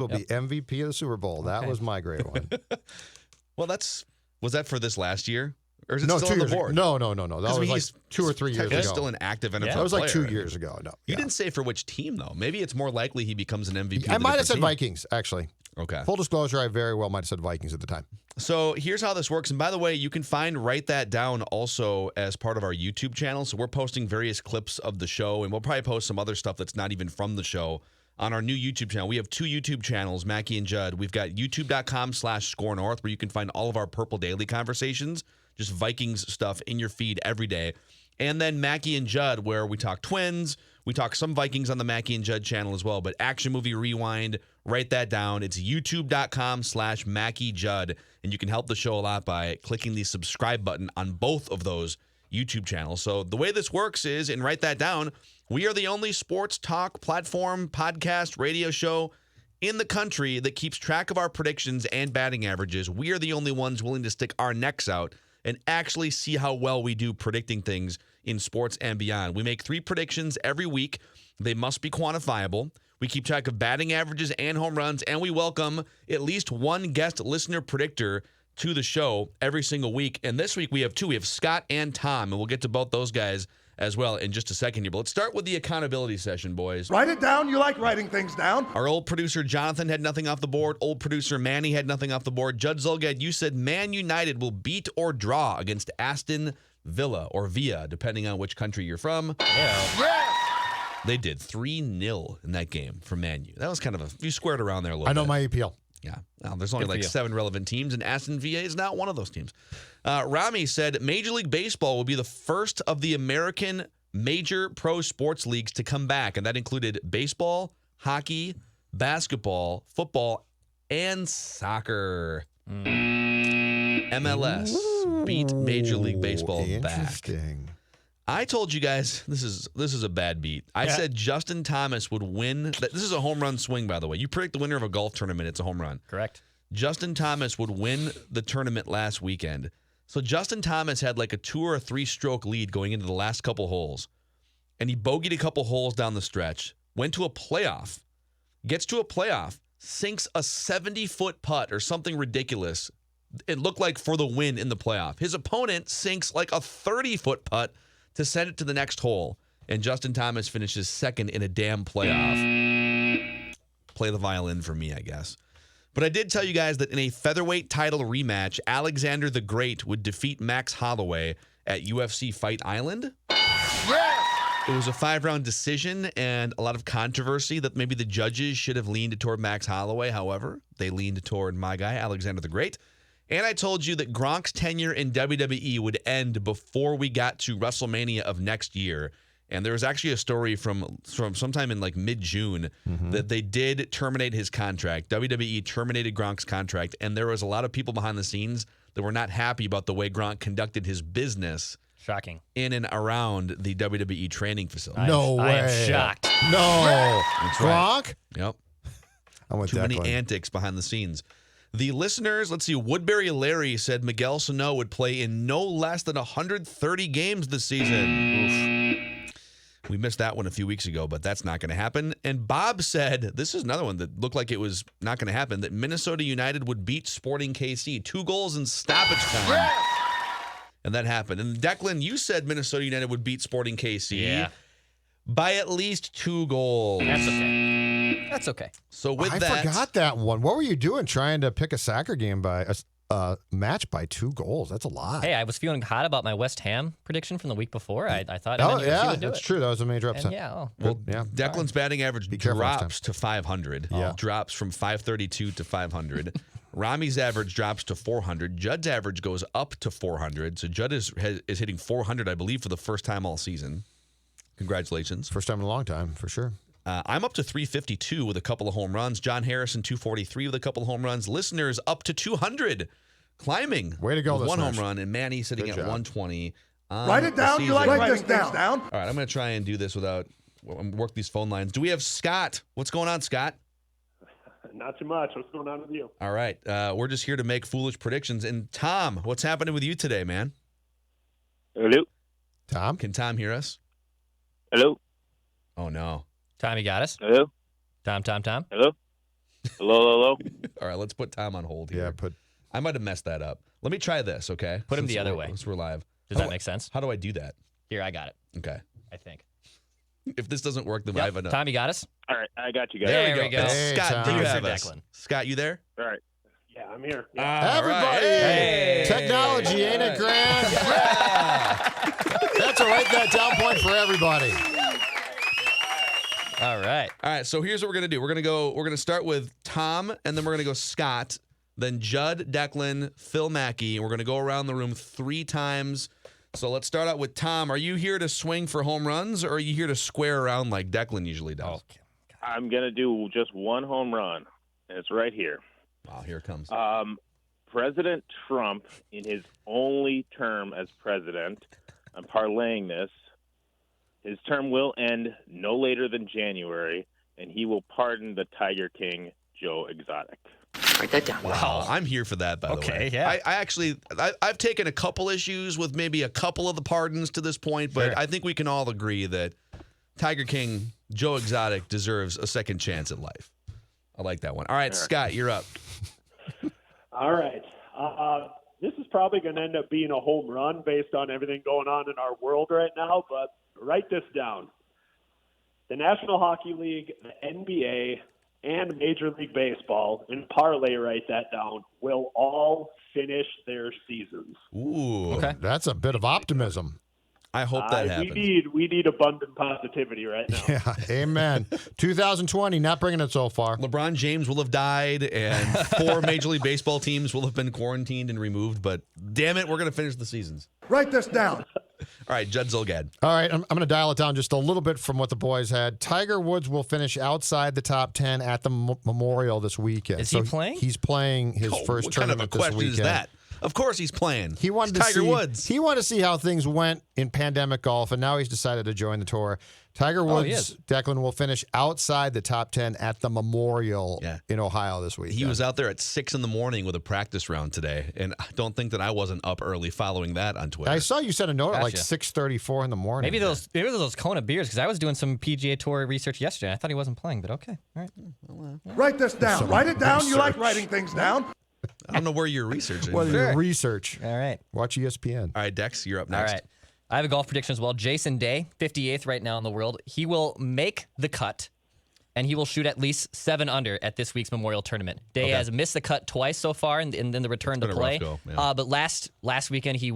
will be MVP of the Super Bowl. That was my great one. Well, was that for this last year? Or is it No, still 2 on the years board? ago. No. That was like 2 or 3 years ago. He's still an active NFL player. That was like 2 years ago. No, You didn't say for which team, though. Maybe it's more likely he becomes an MVP. I might have said team. Vikings, actually. Okay. Full disclosure, I very well might have said Vikings at the time. So here's how this works. And by the way, you can Write That Down also as part of our YouTube channel. So we're posting various clips of the show, and we'll probably post some other stuff that's not even from the show on our new YouTube channel. We have 2 YouTube channels, Mackie and Judd. We've got youtube.com/SKORNorth, where you can find all of our Purple Daily conversations, just Vikings stuff in your feed every day. And then Mackie and Judd, where we talk Twins. We talk some Vikings on the Mackie and Judd channel as well. But Action Movie Rewind, write that down. It's youtube.com/MackieJudd. And you can help the show a lot by clicking the subscribe button on both of those YouTube channels. So the way this works is, and write that down, we are the only sports talk platform, podcast, radio show in the country that keeps track of our predictions and batting averages. We are the only ones willing to stick our necks out and actually see how well we do predicting things in sports and beyond. We make 3 predictions every week. They must be quantifiable. We keep track of batting averages and home runs, and we welcome at least one guest listener predictor to the show every single week. And this week we have 2. We have Scott and Tom, and we'll get to both those guys as well in just a second here. But let's start with the accountability session, boys. Write it down. You like writing things down. Our old producer Jonathan had nothing off the board. Old producer Manny had nothing off the board. Judd Zulgad, you said Man United will beat or draw against Aston Villa or Villa, depending on which country you're from. Yes. They did 3-0 in that game for Man U. That was kind of you squared around there a little bit. I know my APL. Yeah. Well, there's only Good for like you. 7 relevant teams, and Aston Villa is not one of those teams. Rami said Major League Baseball will be the first of the American major pro sports leagues to come back, and that included baseball, hockey, basketball, football, and soccer. MLS beat Major League Baseball back. Interesting. I told you guys this is a bad beat. I said Justin Thomas would win. This is a home run swing, by the way. You predict the winner of a golf tournament, it's a home run. Correct. Justin Thomas would win the tournament last weekend. So Justin Thomas had like a 2 or 3 stroke lead going into the last couple holes. And he bogeyed a couple holes down the stretch, went to a playoff, gets to a playoff, sinks a 70-foot putt or something ridiculous. It looked like for the win in the playoff. His opponent sinks like a 30-foot putt to send it to the next hole. And Justin Thomas finishes second in a damn playoff. Play the violin for me, I guess. But I did tell you guys that in a featherweight title rematch, Alexander the Great would defeat Max Holloway at UFC Fight Island. Yes. It was a 5-round decision and a lot of controversy that maybe the judges should have leaned toward Max Holloway. However, they leaned toward my guy, Alexander the Great. And I told you that Gronk's tenure in WWE would end before we got to WrestleMania of next year. And there was actually a story from sometime in like mid-June that they did terminate his contract. WWE terminated Gronk's contract, and there was a lot of people behind the scenes that were not happy about the way Gronk conducted his business Shocking. in and around the WWE training facility. No way. I am shocked. No. That's right. Gronk? Yep. I'm with Too many Declan. antics behind the scenes. The listeners, let's see, Woodbury Larry said Miguel Sano would play in no less than 130 games this season. We missed that one a few weeks ago, but that's not going to happen. And Bob said, this is another one that looked like it was not going to happen, that Minnesota United would beat Sporting KC. 2 goals in stoppage time. And that happened. And Declan, you said Minnesota United would beat Sporting KC by at least 2 goals. That's okay. That's okay. So with I that, forgot that one. What were you doing trying to pick a soccer game by a match by 2 goals? That's a lot. Hey, I was feeling hot about my West Ham prediction from the week before. I thought Oh, MNUFC yeah, would do that's it. true. That was a major upset. And yeah, oh, well, yeah. Declan's batting average careful next drops to 500. Yeah. Drops from 532 to 500. Rami's average drops to 400. Judd's average goes up to 400. So Judd is hitting 400, I believe, for the first time all season. Congratulations. First time in a long time, for sure. I'm up to 352 with a couple of home runs. John Harrison, 243 with a couple of home runs. Listeners up to 200. Climbing. Way to go, with 1 home listeners. run. And Manny sitting Good at job. 120. Write it down. You like writing things down. All right, I'm going to try and do this without work these phone lines. Do we have Scott? What's going on, Scott? Not too much. What's going on with you? All right. We're just here to make foolish predictions. And Tom, what's happening with you today, man? Hello? Tom? Can Tom hear us? Hello? Oh, no. Tom, you got us? Hello? Tom. Hello? Hello. All right, let's put Tom on hold here. Yeah, I might have messed that up. Let me try this, okay? Put him the other way. Since we're live. Does that make sense? How do I do that? Here, I got it. Okay. I think. If this doesn't work, then I have enough. Tom, you got us? All right, I got you guys. There we go. Hey, Scott, do you Tom. have Mr. us? Declan. Scott, you there? All right. Yeah, I'm here. Everybody, Hey. technology, ain't it, Grant? That's a write that down point for everybody. All right. All right, so here's what we're gonna do. We're gonna start with Tom, and then we're gonna go Scott, then Judd, Declan, Phil Mackey, and we're gonna go around the room 3 times. So let's start out with Tom. Are you here to swing for home runs, or are you here to square around like Declan usually does? Okay. I'm going to do just one home run, and it's right here. Wow, here it comes. President Trump, in his only term as president, I'm parlaying this, his term will end no later than January, and he will pardon the Tiger King, Joe Exotic. Write that down. Wow, I'm here for that, by the way. Okay, yeah. I've taken a couple issues with maybe a couple of the pardons to this point, but Sure. I think we can all agree that Tiger King, Joe Exotic, deserves a second chance at life. I like that one. All right, Scott, you're up. All right. This is probably going to end up being a home run based on everything going on in our world right now, but write this down. The National Hockey League, the NBA, and Major League Baseball, and parlay write that down, will all finish their seasons. Ooh. Okay. That's a bit of optimism. I hope that happens. We need abundant positivity right now. Yeah, amen. 2020, not bringing it so far. LeBron James will have died, and 4 Major League Baseball teams will have been quarantined and removed, but damn it, we're going to finish the seasons. Write this down. All right, Judd Zolgad. All right, I'm going to dial it down just a little bit from what the boys had. Tiger Woods will finish outside the top 10 at the Memorial this weekend. Is he playing? He's playing his first What kind of a tournament this question weekend. is that? Of course he's playing. He wanted It's to Tiger see, Woods. He wanted to see how things went in pandemic golf, and now he's decided to join the tour. Tiger he Woods, is. Declan, will finish outside the top 10 at the Memorial in Ohio this week. He was out there at 6 in the morning with a practice round today, and I don't think that I wasn't up early following that on Twitter. I saw you sent a note at like Gotcha. 6:34 in the morning. Maybe those Kona beers, because I was doing some PGA Tour research yesterday. I thought he wasn't playing, but okay. All right. Write this down. Write it down. You like writing things down. I don't know where you're researching. What is your Sure. research? All right. Watch ESPN. All right, Dex, you're up All next. right. I have a golf prediction as well. Jason Day, 58th right now in the world. He will make the cut, and he will shoot at least 7 under at this week's Memorial Tournament. Day has missed the cut twice so far in the return to been a play. rough go, yeah. But last weekend he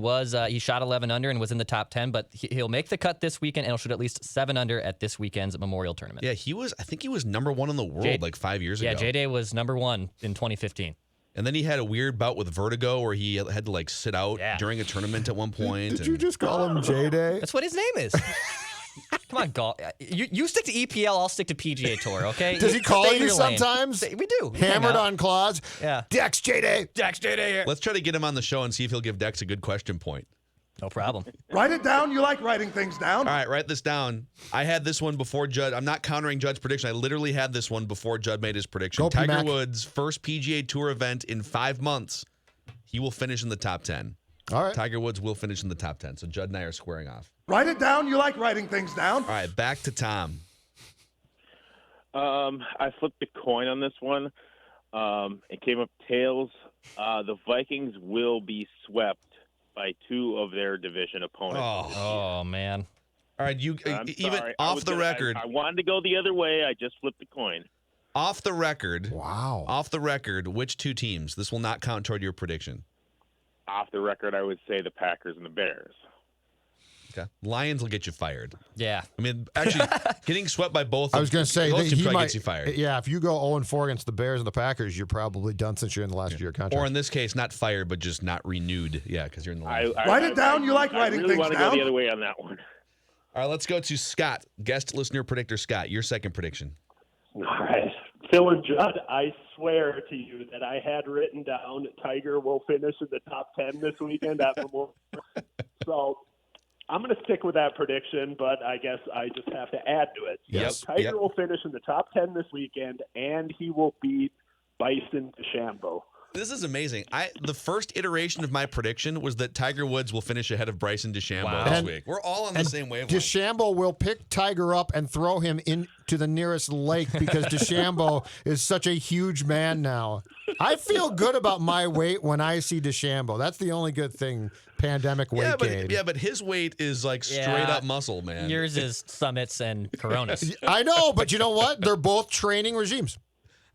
shot 11 under and was in the top 10. But he'll make the cut this weekend, and he'll shoot at least 7 under at this weekend's Memorial Tournament. Yeah, I think he was number 1 in the world like 5 years ago. Yeah, J Day was number 1 in 2015. And then he had a weird bout with vertigo where he had to like sit out during a tournament at one point. Did you just call him J-Day? That's what his name is. Come on, golf. You stick to EPL, I'll stick to PGA Tour, okay? Does he call Stay in you your lane. sometimes? We do. Hammered on claws. Yeah. Dex J-Day. Dex J-Day here. Let's try to get him on the show and see if he'll give Dex a good question point. No problem. Write it down. You like writing things down. All right, write this down. I had this one before Judd. I'm not countering Judd's prediction. I literally had this one before Judd made his prediction. Go, Tiger P-Mac. Woods' first PGA Tour event in 5 months. He will finish in the top 10. All right. Tiger Woods will finish in the top 10. So Judd and I are squaring off. Write it down. You like writing things down. All right, back to Tom. I flipped a coin on this one. It came up tails. The Vikings will be swept by 2 of their division opponents. Oh, man. All right, you I'm even sorry. off the record. I wanted to go the other way. I just flipped a coin. Off the record. Wow. Off the record, which 2 teams? This will not count toward your prediction. Off the record, I would say the Packers and the Bears. Okay. Lions will get you fired. Yeah. I mean, actually, getting swept by both. I was going to say both that teams he probably might gets you fired. Yeah, if you go 0-4 against the Bears and the Packers, you're probably done since you're in the last year of your contract. Or in this case, not fired, but just not renewed. Yeah, because you're in the Lions. Write it down. You like writing I really things want to down. go the other way on that one. All right, let's go to Scott, guest listener predictor Scott. Your second prediction. All right. Phil and Judd, I swear to you that I had written down Tiger will finish in the top 10 this weekend at Memorial. So I'm going to stick with that prediction, but I guess I just have to add to it. Yep, Tiger yep. will finish in the top 10 this weekend, and he will beat Bison DeChambeau. This is amazing. The first iteration of my prediction was that Tiger Woods will finish ahead of Bryson DeChambeau this week. We're all on the same wavelength. DeChambeau will pick Tiger up and throw him into the nearest lake because DeChambeau is such a huge man now. I feel good about my weight when I see DeChambeau. That's the only good thing. Pandemic weight gain. Yeah, but his weight is like straight up muscle, man. Yours is Summits and Coronas. I know, but you know what? They're both training regimes.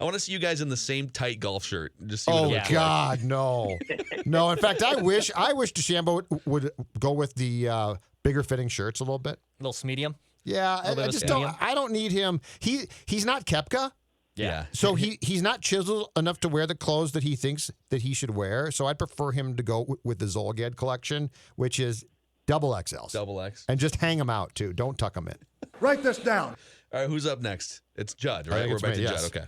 I want to see you guys in the same tight golf shirt. Just see what it looks God, no. No, in fact, I wish DeChambeau would go with the bigger fitting shirts a little bit. A little medium. Yeah, I just don't. I don't need him. He's not Koepka. Yeah. So he's not chiseled enough to wear the clothes that he thinks that he should wear. So I'd prefer him to go with the Zolgad collection, which is double XLs. Double X. And just hang them out too. Don't tuck them in. Write this down. All right, who's up next? It's Judd, right? We're back to Judd. Okay.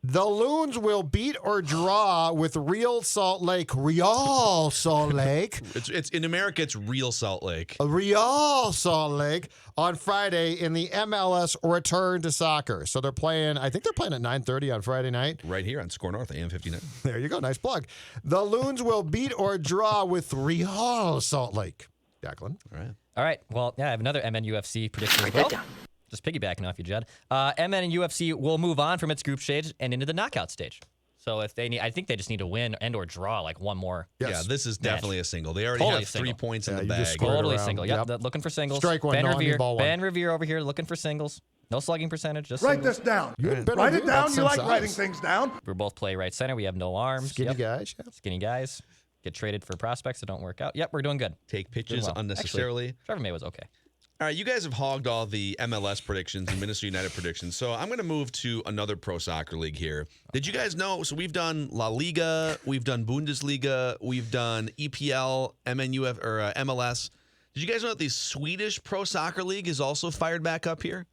The Loons will beat or draw with Real Salt Lake. Real Salt Lake. It's in America. It's Real Salt Lake. Real Salt Lake on Friday in the MLS Return to Soccer. So they're playing. I think they're playing at 9:30 on Friday night. Right here on SKOR North, AM 59. There you go. Nice plug. The Loons will beat or draw with Real Salt Lake. Declan. All right. Well, yeah, I have another MNUFC prediction as well. Just piggybacking off you, Judd. MN and UFC will move on from its group stage and into the knockout stage. So if they need, I think they just need to win and or draw like one more. Yes. Yeah, this is definitely a single. They already have 3 points in the you bag. just scored Totally around. single. Yep. Looking for singles. Strike one, Ben no Revere. ball one. Ben Revere over here looking for singles. No slugging percentage. Just Write singles. this down. You had better Write do it that down. You like since writing size. things down. We both play right center. We have no arms. Skinny Yep. guys. Yeah. Skinny guys. Get traded for prospects that don't work out. Yep, we're doing good. Take pitches Doing well. unnecessarily. Actually, Trevor May was okay. All right, you guys have hogged all the MLS predictions and Minnesota United predictions, so I'm going to move to another pro soccer league here. Did you guys know? So we've done La Liga, we've done Bundesliga, we've done EPL, MNUF or MLS. Did you guys know that the Swedish pro soccer league is also fired back up here?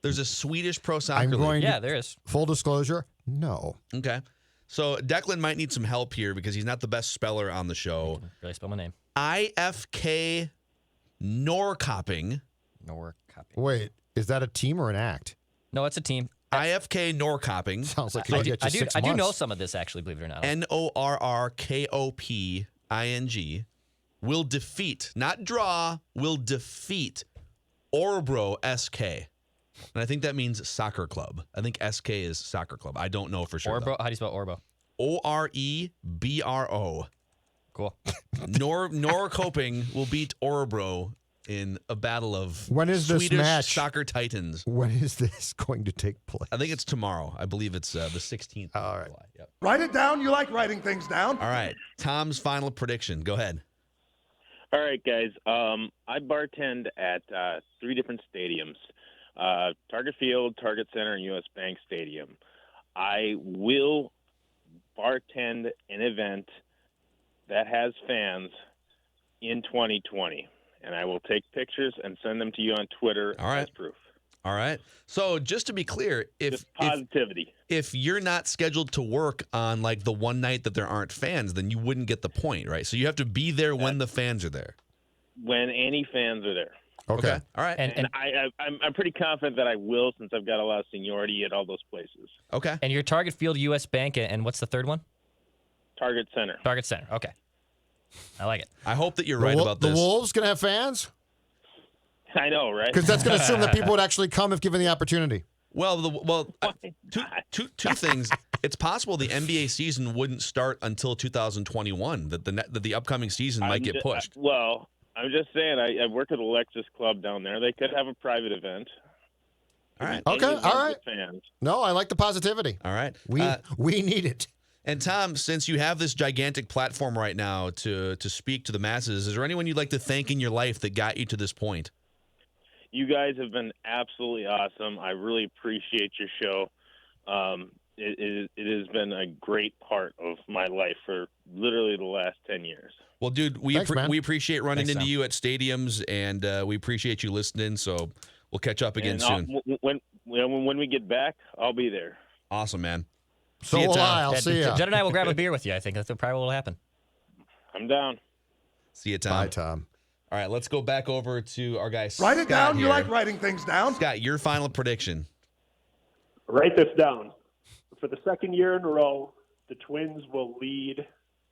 There's a Swedish pro soccer league. Yeah, there is. Full disclosure, no. Okay, so Declan might need some help here because he's not the best speller on the show. Really spell my name. IFK Norrköping. Wait, is that a team or an act? No, it's a team. IFK Norrköping. Sounds like I it'll do, get you I do, 6 I do know months. some of this, actually, believe it or not. Norrköping will defeat, not draw, will defeat Orebro SK. And I think that means soccer club. I think SK is soccer club. I don't know for sure. Orebro, how do you spell Orebro? Orebro. Cool. Norrköping will beat Orebro in a battle of When is this Swedish match? soccer titans. When is this going to take place? I think it's tomorrow. I believe it's the 16th All of right. July. Yep. Write it down. You like writing things down. All right. Tom's final prediction. Go ahead. All right, guys. I bartend at 3 different stadiums: Target Field, Target Center, and U.S. Bank Stadium. I will bartend an event that has fans in 2020, and I will take pictures and send them to you on Twitter as proof. All right. So just to be clear, Just positivity. if you're not scheduled to work on like the one night that there aren't fans, then you wouldn't get the point, right? So you have to be there when the fans are there. When any fans are there. Okay. All right. And I'm pretty confident that I will, since I've got a lot of seniority at all those places. Okay. your Target Field, U.S. Bank, and what's the third one? Target Center. Target Center. Okay. I like it. I hope that you're right about The this. Wolves going to have fans? I know, right? Because that's going to assume that people would actually come if given the opportunity. Well, two things. It's possible the NBA season wouldn't start until 2021. That the upcoming season might get pushed. Well, I'm just saying. I work at the Lexus Club down there. They could have a private event. All right. Okay, Any event all right. with Fans. No, I like the positivity. All right. We need it. And Tom, since you have this gigantic platform right now to speak to the masses, is there anyone you'd like to thank in your life that got you to this point? You guys have been absolutely awesome. I really appreciate your show. It has been a great part of my life for literally the last 10 years. Well, dude, we Thanks, man. we appreciate running Thanks, into Tom. you at stadiums, and we appreciate you listening. So we'll catch up again And soon. when we get back, I'll be there. Awesome, man. So See you, will Tom. I. I'll see you. Judd and I will grab a beer with you. I think that's probably what will happen. I'm down. See you, Tom. Bye, Tom. All right, let's go back over to our guy Write it Scott down. You here. like writing things down. Scott, your final prediction. Write this down. For the second year in a row, the Twins will lead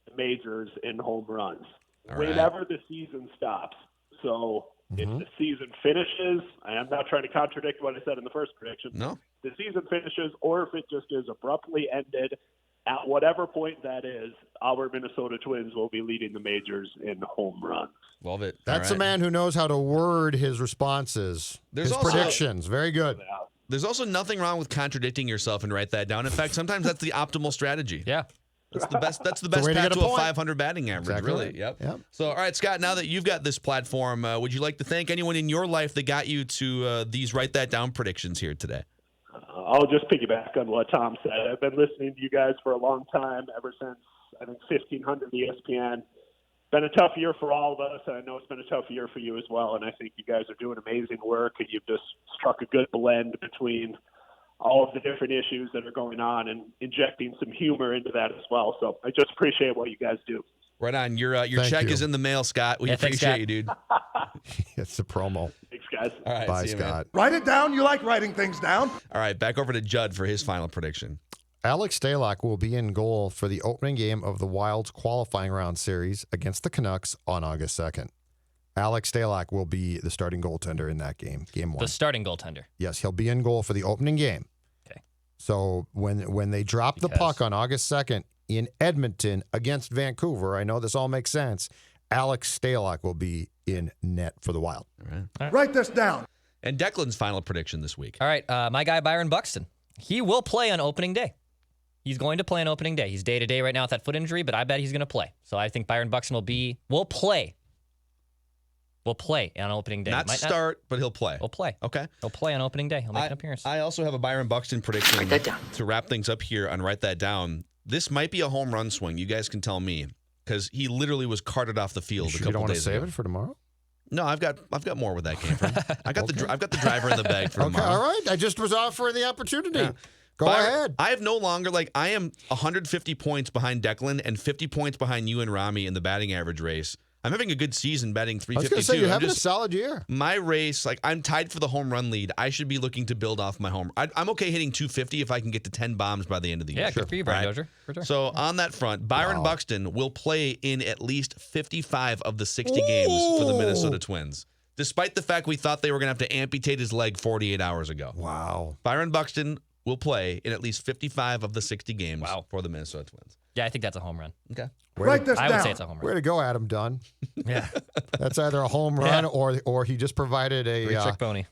the majors in home runs All right. whenever the season stops. So if the season finishes, I'm not trying to contradict what I said in the first prediction. No. The season finishes, or if it just is abruptly ended, at whatever point that is, our Minnesota Twins will be leading the majors in home runs. Love it. That's All a right. man who knows how to word his responses, There's his also- predictions. Very good. There's also nothing wrong with contradicting yourself and write that down. In fact, sometimes that's the optimal strategy. Yeah. That's the best. That's the the best way to path get a to a point. 500 batting average. Exactly Really. right. Yep. Yep. So, all right, Scott. Now that you've got this platform, would you like to thank anyone in your life that got you to these write that down predictions here today? I'll just piggyback on what Tom said. I've been listening to you guys for a long time, ever since, I think, 1500 ESPN. Been a tough year for all of us, and I know it's been a tough year for you as well, and I think you guys are doing amazing work, and you've just struck a good blend between all of the different issues that are going on and injecting some humor into that as well. So I just appreciate what you guys do. Right on. Your Thank check you. is in the mail, Scott. We Yeah, thanks, appreciate Scott. you, dude. It's the promo. Thanks, guys. All right. Bye, see you, man. Scott. Write it down. You like writing things down. All right. Back over to Judd for his final prediction. Alex Stalock will be in goal for the opening game of the Wild's qualifying round series against the Canucks on August 2nd. Alex Stalock will be the starting goaltender in that game, game 1. The starting goaltender. Yes, he'll be in goal for the opening game. Okay. So when they drop the puck on August 2nd in Edmonton against Vancouver, I know this all makes sense, Alex Stalock will be in net for the Wild. All right. Write this down. And Declan's final prediction this week. All right, my guy Byron Buxton. He will play on opening day. He's going to play on opening day. He's day-to-day right now with that foot injury, but I bet he's going to play. So I think Byron Buxton will play. Will play on opening day. Not Might start, but he'll play. He'll play. Okay. He'll play on opening day. He'll make an appearance. I also have a Byron Buxton prediction to wrap things up here on Write That Down. This might be a home run swing. You guys can tell me, because he literally was carted off the field You a sure you don't couple want to days save ago. it for tomorrow? No, I've got more where that came from. I've got the driver in the bag for Okay, tomorrow. all right. I just was offering the opportunity. Yeah. Go Byron, ahead. I have no longer, I am 150 points behind Declan and 50 points behind you and Rami in the batting average race. I'm having a good season batting I was 352. going to say, you're I'm having just- a solid year. My race, I'm tied for the home run lead. I should be looking to build off my home. I'm okay hitting 250 if I can get to 10 bombs by the end of the year. yeah, good for you, Brian Right? Dozier. For sure. So on that front, Byron Buxton will play in at least 55 of the 60 games for the Minnesota Twins, despite the fact we thought they were going to have to amputate his leg 48 hours ago. Wow. Byron Buxton will play in at least 55 of the 60 games for the Minnesota Twins. Yeah, I think that's a home run. Okay. Write this I down. would say it's a home Way run. to go, Adam Dunn. Yeah. That's either a home run or he just provided Free a trick pony.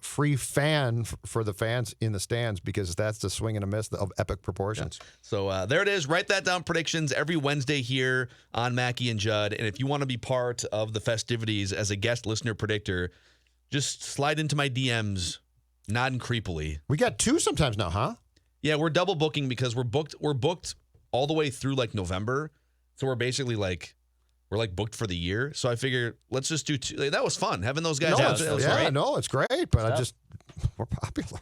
free fan for the fans in the stands, because that's the swing and a miss of epic proportions. So there it is. Write that down. Predictions every Wednesday here on Mackie and Judd. And if you want to be part of the festivities as a guest listener predictor, just slide into my DMs, nodding creepily. We got 2 sometimes now, huh? Yeah, we're double booking because we're booked all the way through November. So we're basically we're booked for the year. So I figure let's just do 2. That was fun having those guys. No, out. it's, That was yeah, great. no, it's great, but we're popular.